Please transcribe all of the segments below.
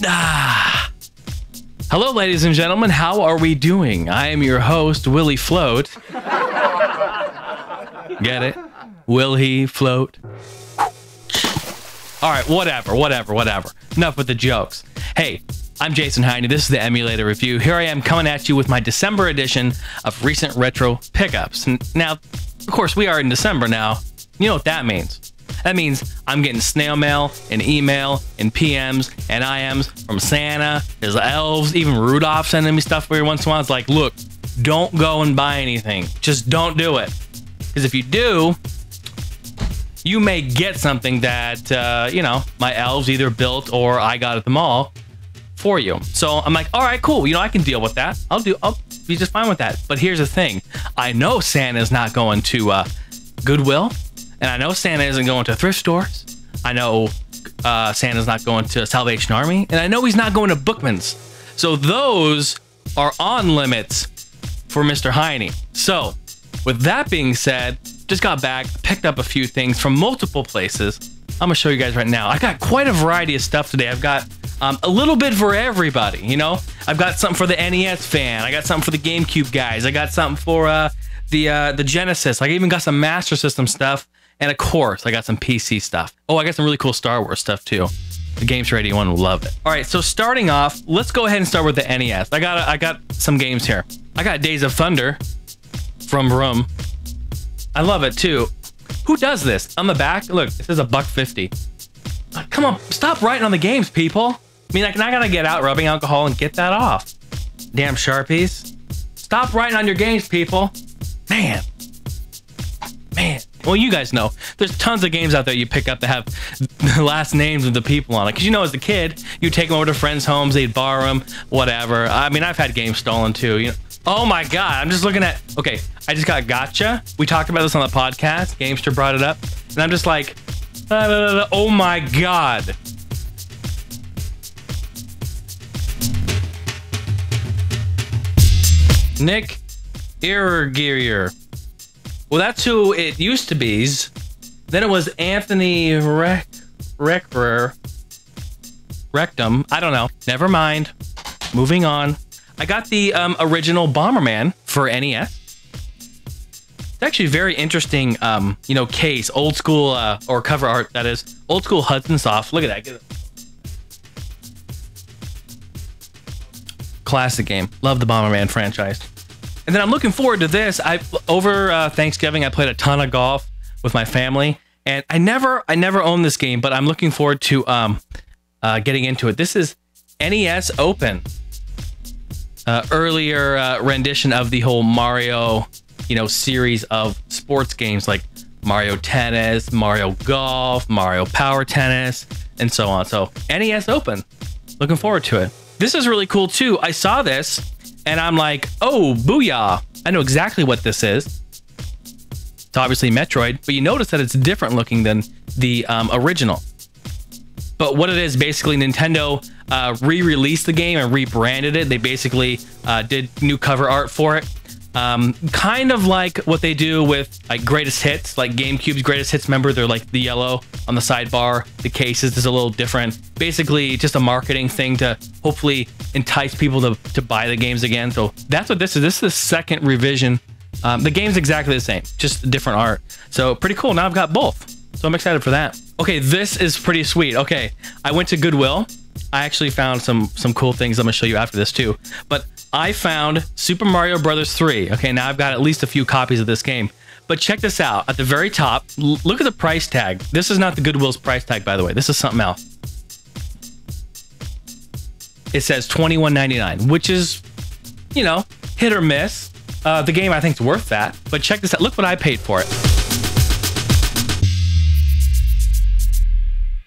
Ah. Hello, ladies and gentlemen. How are we doing? I am your host, Willie Float. Get it? Will he float? All right, whatever. Enough with the jokes. Hey, I'm Jason Heine. This is the Emulator Review. Here I am coming at you with my December edition of recent retro pickups. Now, of course, we are in December now. You know what that means. That means I'm getting snail mail and email and PMs and IMs from Santa. There's elves, even Rudolph sending me stuff every once in a while. It's like, look, don't go and buy anything. Just don't do it. Because if you do, you may get something that, my elves either built or I got at the mall for you. So I'm like, all right, cool. I can deal with that. I'll be just fine with that. But here's the thing. I know Santa's not going to Goodwill. And I know Santa isn't going to thrift stores. I know Santa's not going to Salvation Army. And I know he's not going to Bookman's. So those are on limits for Mr. Heine. So with that being said, just got back, picked up a few things from multiple places. I'm gonna show you guys right now. I got quite a variety of stuff today. I've got a little bit for everybody, I've got something for the NES fan. I got something for the GameCube guys. I got something for the Genesis. I even got some Master System stuff. And of course, I got some PC stuff. Oh, I got some really cool Star Wars stuff too. The Games Ready one will love it. All right, so starting off, let's go ahead and start with the NES. I got some games here. I got Days of Thunder from Room. I love it too. Who does this? On the back, look, it says $1.50. Come on, stop writing on the games, people. I mean, I gotta get out rubbing alcohol and get that off. Damn Sharpies. Stop writing on your games, people. Man. Well, you guys know there's tons of games out there you pick up that have the last names of the people on it. Because as a kid, you take them over to friends' homes, they'd borrow them, whatever. I mean, I've had games stolen too. Oh my God, I'm just looking at. Okay, I just got Gotcha. We talked about this on the podcast. Gamester brought it up, and I'm just like, oh my God. Nick Irgear. Well, that's who it used to be. Then it was Anthony Rectum. I don't know. Never mind. Moving on. I got the original Bomberman for NES. It's actually a very interesting, case. Old school, or cover art, that is. Old school Hudson Soft. Look at that. Get it. Classic game. Love the Bomberman franchise. And then I'm looking forward to this. Over Thanksgiving, I played a ton of golf with my family, and I never owned this game, but I'm looking forward to getting into it. This is NES Open, earlier rendition of the whole Mario, series of sports games like Mario Tennis, Mario Golf, Mario Power Tennis, and so on. So NES Open, looking forward to it. This is really cool too. I saw this. And I'm like, oh, booyah. I know exactly what this is. It's obviously Metroid, but you notice that it's different looking than the original. But what it is, basically, Nintendo re-released the game and rebranded it. They basically did new cover art for it. Kind of like what they do with like greatest hits, like GameCube's greatest hits. Remember, they're like the yellow on the sidebar. The cases is a little different. Basically, just a marketing thing to hopefully entice people to buy the games again. So that's what this is. This is the second revision. The game's exactly the same, just different art. So pretty cool. Now I've got both. So I'm excited for that. Okay, this is pretty sweet. Okay, I went to Goodwill. I actually found some cool things I'm gonna show you after this too. But I found Super Mario Brothers 3. Okay, now I've got at least a few copies of this game. But check this out. At the very top, look at the price tag. This is not the Goodwill's price tag, by the way. This is something else. It says $21.99, which is, hit or miss. The game, I think, is worth that. But check this out. Look what I paid for it.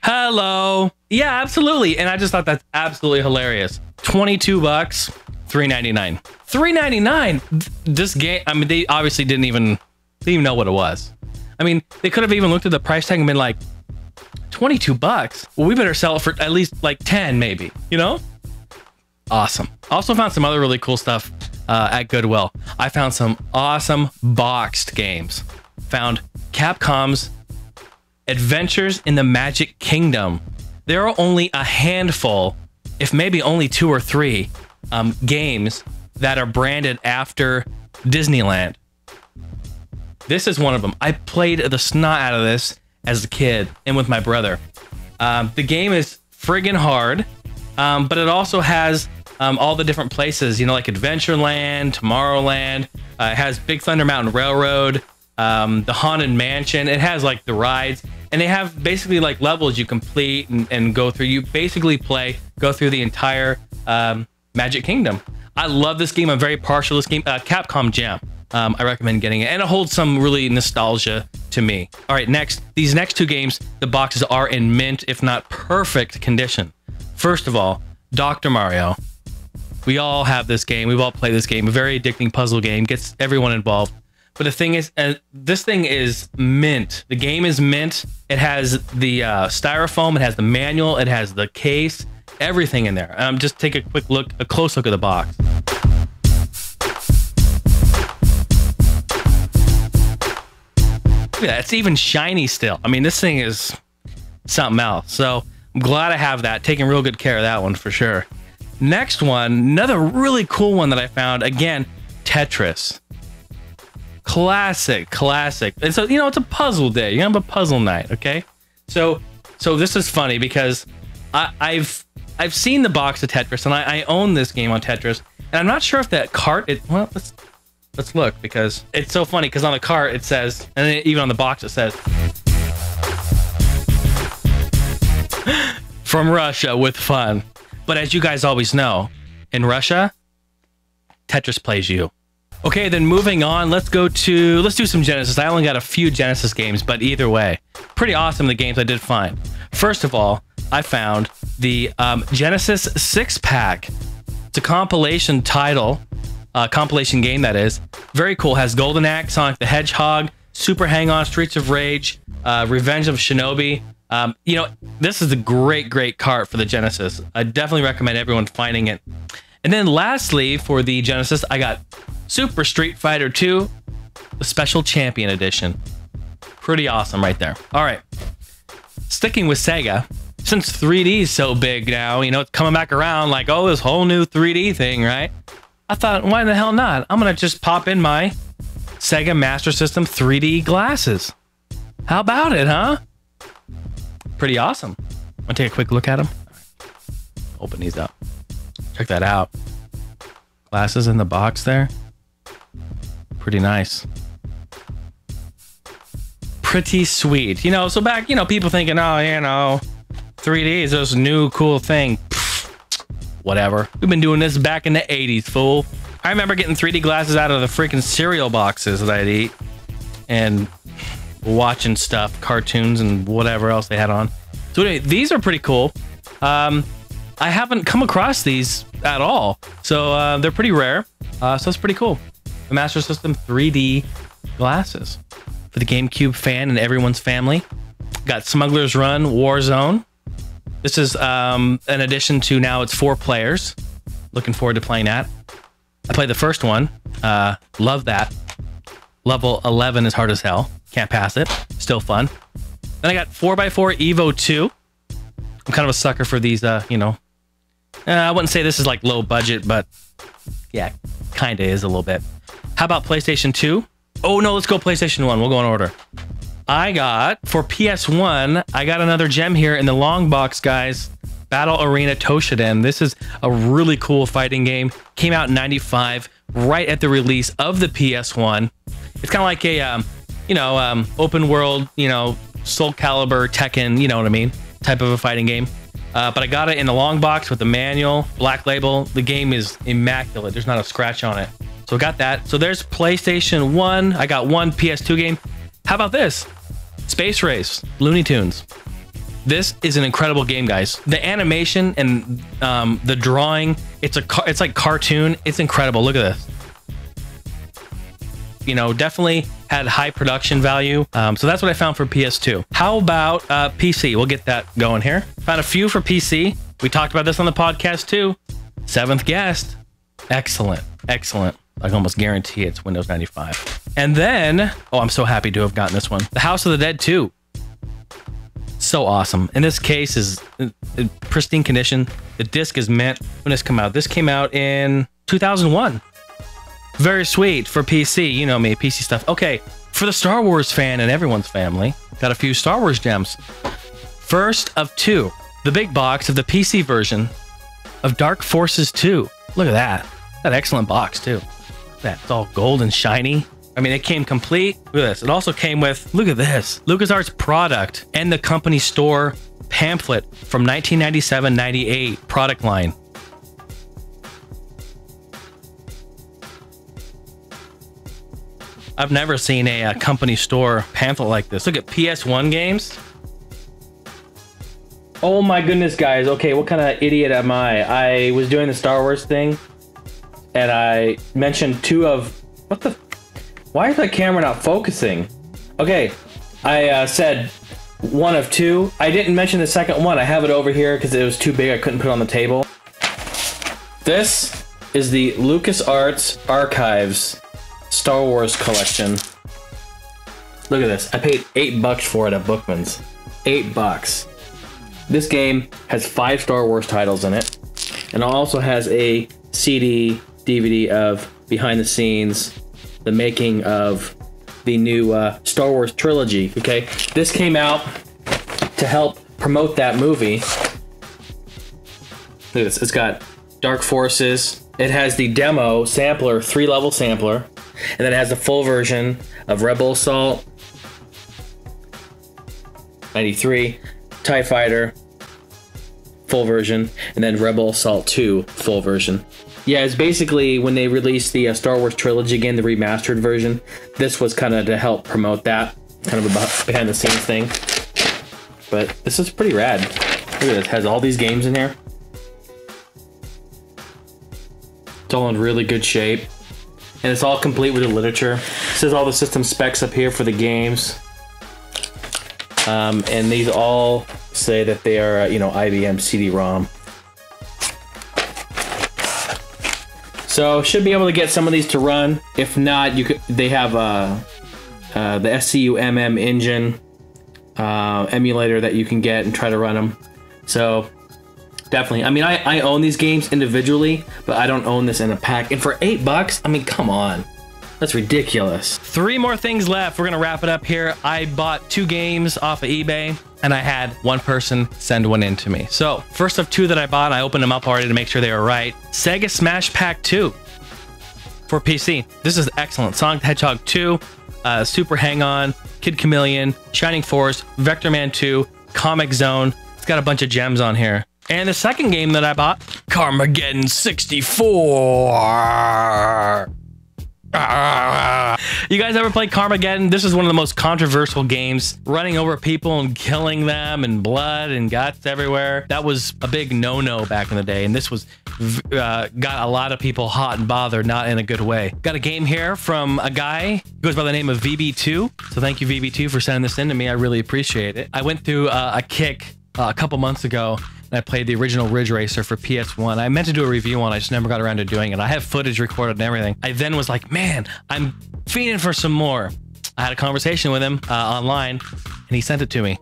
Hello. Yeah, absolutely. And I just thought that's absolutely hilarious. 22 bucks, $3.99. $3.99. This game, I mean, they obviously didn't even know what it was. I mean, they could have even looked at the price tag and been like, 22 bucks? Well, we better sell it for at least like 10 maybe, Awesome. Also found some other really cool stuff at Goodwill. I found some awesome boxed games. Found Capcom's Adventures in the Magic Kingdom. There are only a handful if maybe only 2 or 3 games that are branded after Disneyland. This is one of them. I played the snot out of this as a kid and with my brother. The game is friggin' hard, but it also has all the different places, you know, like Adventureland, Tomorrowland. It has Big Thunder Mountain Railroad, the Haunted Mansion. It has like the rides, and they have basically like levels you complete and go through. You basically go through the entire Magic Kingdom. I love this game. I'm very partial to this game. Capcom Jam. I recommend getting it, and it holds some really nostalgia to me. All right, next, these next 2 games, the boxes are in mint, if not perfect condition. First of all, Dr. Mario. We all have this game. We've all played this game. A very addicting puzzle game. Gets everyone involved. But the thing is, this thing is mint. The game is mint. It has the styrofoam. It has the manual. It has the case. Everything in there. Just take a quick look, a close look at the box. Look at that. It's even shiny still. I mean, this thing is something else. So I'm glad I have that. Taking real good care of that one for sure. Next one, another really cool one that I found. Again, Tetris. Classic. And so, you know, it's a puzzle day. You have a puzzle night, okay? So this is funny because I've seen the box of Tetris, and I own this game on Tetris, and I'm not sure if that cart. Well, let's look, because it's so funny. Because on the cart it says, and then even on the box it says, "From Russia with fun." But as you guys always know, in Russia, Tetris plays you. Okay, then moving on, let's do some Genesis. I only got a few Genesis games, but either way, pretty awesome, the games I did find. First of all, I found the Genesis 6-pack. It's a compilation title, compilation game that is. Very cool, has Golden Axe, Sonic the Hedgehog, Super Hang-On, Streets of Rage, Revenge of Shinobi. You know, this is a great cart for the Genesis. I definitely recommend everyone finding it. And then lastly, for the Genesis, I got Super Street Fighter 2, the Special Champion Edition. Pretty awesome right there. All right, sticking with Sega, since 3D is so big now, you know, it's coming back around like, oh, this whole new 3D thing, right? I thought, why the hell not? I'm gonna just pop in my Sega Master System 3D glasses. How about it, huh? Pretty awesome. Want to take a quick look at them? Open these up. Check that out. Glasses in the box there. Pretty nice. Pretty sweet. You know, so back, you know, people thinking, oh, you know, 3D is this new cool thing. Pfft, whatever. We've been doing this back in the 80s, fool. I remember getting 3D glasses out of the freaking cereal boxes that I'd eat and watching stuff, cartoons and whatever else they had on. So anyway, these are pretty cool. I haven't come across these at all, so they're pretty rare. So it's pretty cool. The Master System 3D glasses for the GameCube fan and everyone's family. Got Smuggler's Run, Warzone. This is an addition to, now it's 4 players. Looking forward to playing that. I played the first one. Love that. Level 11 is hard as hell. Can't pass it. Still fun. Then I got 4x4 Evo 2. I'm kind of a sucker for these, you know. I wouldn't say this is like low budget, but yeah, kind of is a little bit. How about PlayStation 2? Oh no, let's go PlayStation 1. We'll go in order. I got, for PS1, I got another gem here in the long box, guys. Battle Arena Toshinden. This is a really cool fighting game. Came out in '95, right at the release of the PS1. It's kind of like a, you know, open world, you know, Soul Calibur, Tekken, you know what I mean, type of a fighting game. But I got it in the long box with the manual, black label. The game is immaculate. There's not a scratch on it. So I got that. So there's PlayStation 1. I got one PS2 game. How about this? Space Race, Looney Tunes. This is an incredible game, guys. The animation and the drawing, it's like cartoon. It's incredible. Look at this. You know, definitely had high production value. So that's what I found for PS2. How about PC? We'll get that going here. Found a few for PC. We talked about this on the podcast too. Seventh Guest. Excellent. Excellent. I can almost guarantee it's Windows 95. And then, oh, I'm so happy to have gotten this one. The House of the Dead 2. So awesome. And this case is in pristine condition. The disc is mint. When this come out? This came out in 2001. Very sweet for PC. You know me, PC stuff. Okay, for the Star Wars fan and everyone's family, got a few Star Wars gems. First of two, the big box of the PC version of Dark Forces 2. Look at that. That excellent box too. That's all gold and shiny. I mean, it came complete. Look at this. It also came with, look at this, LucasArts product and the company store pamphlet from 1997-98 product line. I've never seen a company store pamphlet like this. Look at PS1 games. Oh my goodness, guys. Okay, what kind of idiot am I? I was doing the Star Wars thing and I mentioned two of, what the, why is that camera not focusing? Okay, I said one of two. I didn't mention the second one. I have it over here because it was too big. I couldn't put it on the table. This is the LucasArts Archives Star Wars collection. Look at this. I paid $8 for it at Bookman's. $8. This game has 5 Star Wars titles in it. And it also has a CD, DVD of behind the scenes, the making of the new Star Wars trilogy, okay? This came out to help promote that movie. Look at this. It's got Dark Forces. It has the demo sampler, 3-level sampler. And then it has the full version of Rebel Assault, 93, TIE Fighter, full version, and then Rebel Assault 2, full version. Yeah, it's basically when they released the Star Wars trilogy again, the remastered version. This was kind of to help promote that, kind of a behind the scenes thing. But this is pretty rad. Look at this, it has all these games in here. It's all in really good shape. And it's all complete with the literature. It says all the system specs up here for the games. And these all say that they are, you know, IBM CD-ROM. So should be able to get some of these to run. If not, you could. They have the SCUMM engine emulator that you can get and try to run them. So definitely. I mean, I own these games individually, but I don't own this in a pack. And for $8, I mean, come on. That's ridiculous. 3 more things left. We're gonna wrap it up here. I bought 2 games off of eBay and I had one person send one in to me. So first of 2 that I bought, I opened them up already to make sure they were right. Sega Smash Pack 2 for PC. This is excellent. Sonic the Hedgehog 2, Super Hang-On, Kid Chameleon, Shining Force, Vector Man 2, Comic Zone. It's got a bunch of gems on here. And the second game that I bought, Carmageddon 64. You guys ever play Carmageddon? This is one of the most controversial games, running over people and killing them and blood and guts everywhere. That was a big no-no back in the day, and this was got a lot of people hot and bothered, not in a good way. Got a game here from a guy who goes by the name of VB2, so thank you VB2 for sending this in to me. I really appreciate it. I went through a kick a couple months ago and I played the original Ridge Racer for PS1. I meant to do a review on it, I just never got around to doing it. I have footage recorded and everything. I then was like, man, I'm fiending for some more. I had a conversation with him online and he sent it to me.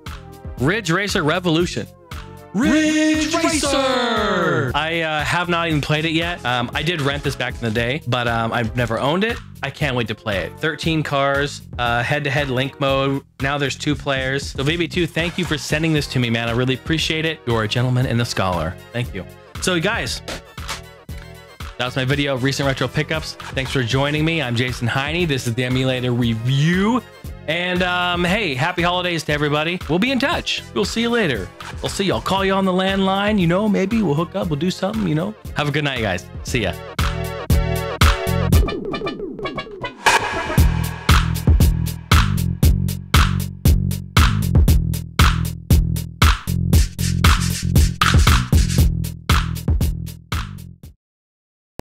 Ridge Racer Revolution. Ridge Racer! I have not even played it yet. I did rent this back in the day, but I've never owned it. I can't wait to play it. 13 cars, head-to-head link mode. Now there's 2 players. So VB2, thank you for sending this to me, man. I really appreciate it. You're a gentleman and a scholar. Thank you. So guys, that was my video of recent retro pickups. Thanks for joining me. I'm Jason Heine. This is the Emulator Review. And hey, happy holidays to everybody. We'll be in touch. We'll see you later. We'll see you. I'll call you on the landline. You know, maybe we'll hook up. We'll do something, you know. Have a good night, guys. See ya.